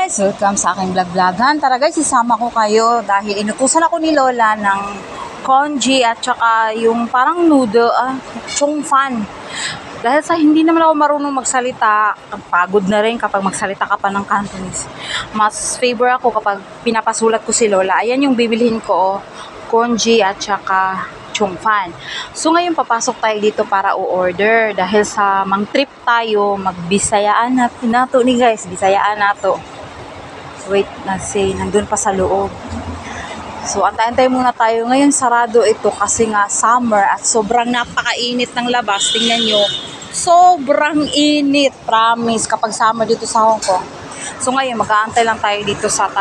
guys! Welcome sa aking vlog-vlogan. Tara guys, isama ko kayo dahil inutusan ako ni Lola ng congee at saka yung parang noodle, chung fan. Dahil sa hindi naman ako marunong magsalita, pagod na rin kapag magsalita ka pa ng Cantonese. Mas favor ako kapag pinapasulat ko si Lola. Ayan yung bibilhin ko, congee at saka chung fan. So ngayon papasok tayo dito para o-order dahil sa mang trip tayo, magbisayaan nato ni guys, bisayaan nato. Wait, nandun pa sa loob. So antay-antay muna tayo. Ngayon sarado ito kasi nga summer at sobrang napakainit ng labas. Tingnan nyo, sobrang init, promise, kapag summer dito sa Hong Kong. So ngayon mag-aantay lang tayo dito sa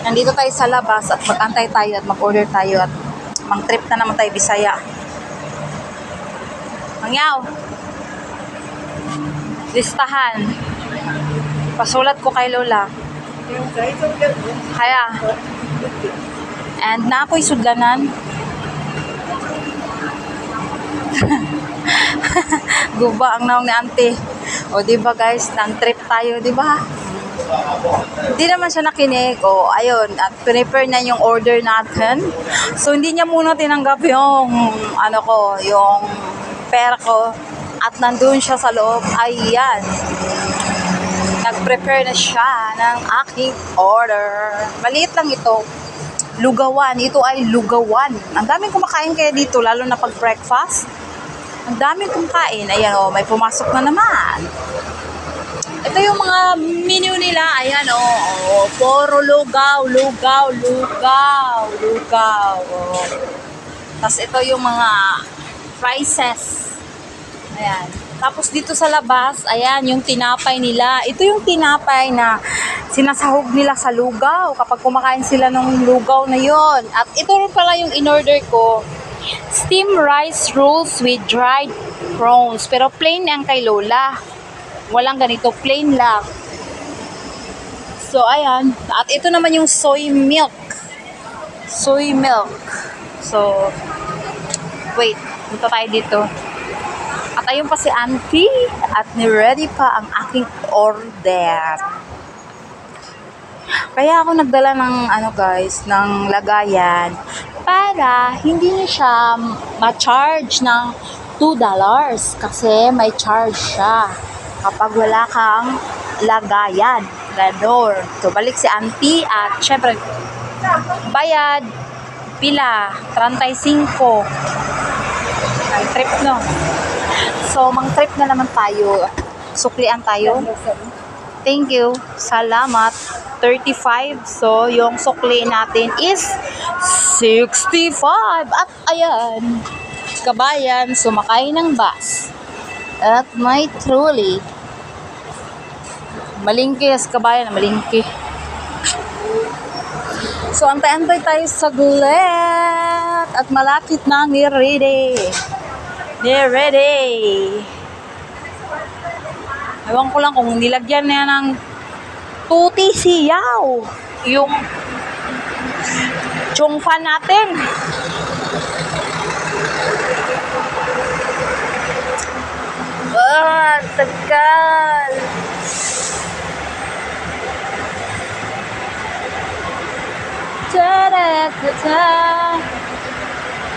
nandito tayo sa labas at mag-antay tayo at mag-order tayo at mang-trip na naman tayo Bisaya. Mangyaw! Listahan. Pasulat ko kay Lola. Kaya. And na ako'y sudlanan. Guba ang naong ni auntie. O diba guys, nang trip tayo, diba? Hindi naman siya nakinig. O, ayun. At prepare na yung order natin. So, hindi niya muna tinanggap yung, yung pera ko. At nandun siya sa loob. Ayan. Nag-prepare na siya ng aking order. Maliit lang ito. Lugawan. Ito ay lugawan. Ang daming kumakain kaya dito, lalo na pag breakfast. Ang daming kumakain. Ayan, o. May pumasok na naman. Ito yung mga menu nila. Ayan, o. Puro lugaw. O. Tapos ito yung mga prices. Ayan. Tapos dito sa labas, ayan, yung tinapay nila. Ito yung tinapay na sinasahog nila sa lugaw kapag kumakain sila ng lugaw na yon. At ito rin pala yung in-order ko. Steamed rice rolls with dried prawns. Pero plain ang kay Lola. Walang ganito, plain lang. So, ayan. At ito naman yung soy milk. Soy milk. So, wait. Punta tayo dito. At ayun pa si auntie. At ni-ready pa ang aking order. Kaya ako nagdala ng, guys, ng lagayan. Para hindi niya siya ma-charge ng $2. Kasi may charge siya kapag wala kang lagayan. Ganon. So, balik si auntie at syempre, bayad, pila, 35. Ang trip, no? So, mang-trip na naman tayo. Suklian tayo. Thank you. Salamat. 35. So, yung sukli natin is 65. At ayan, kabayan, sumakay ng bus. At may trolley. Malingki, kabayan, malingki. So, antay-antay tayo saglit. At malapit na ni-ready. Ewan ko lang kung nilagyan niya ng tuti siyaw. Yung chung fan natin. Tagal.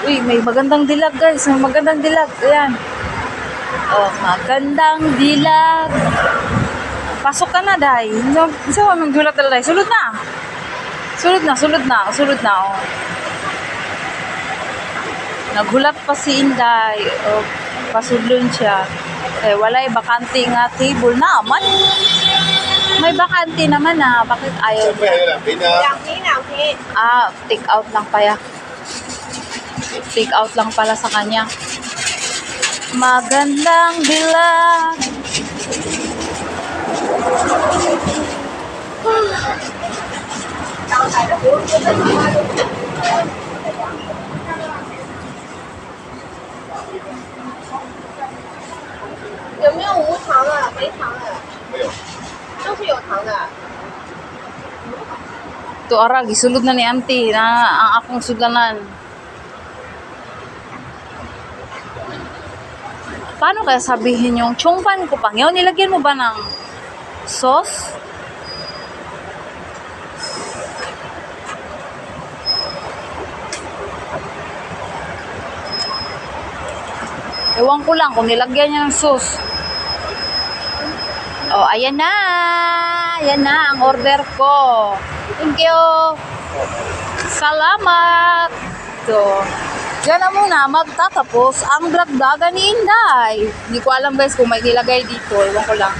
Uy, may magandang dilag guys. May magandang dilag. Ayan. Oh, magandang dilag. Pasok ka na, Day. Isa mo magdulat na, Day. Sulod na. Oh. Naghulat pa si Inday. Oh, pasudlon siya. Eh, walay bakante nga table naman. May bakante naman na. Bakit ayaw niya? Take out lang pala. Take out lang pala sa kanya. Magandang dilag. Ito arag, isulod na ni auntie na ang akong sudlanan. Paano kaya sabihin yung chung fan ko pangyaw? Nilagyan mo ba ng sauce? Ewan ko lang kung nilagyan niya ng sauce. Oh, ayan na. Ayan na ang order ko. Thank you. Salamat. So, diyan na muna magtatapos ang dragdaga ni Inday. Hindi ko alam guys kung may nilagay dito. Ewan ko lang.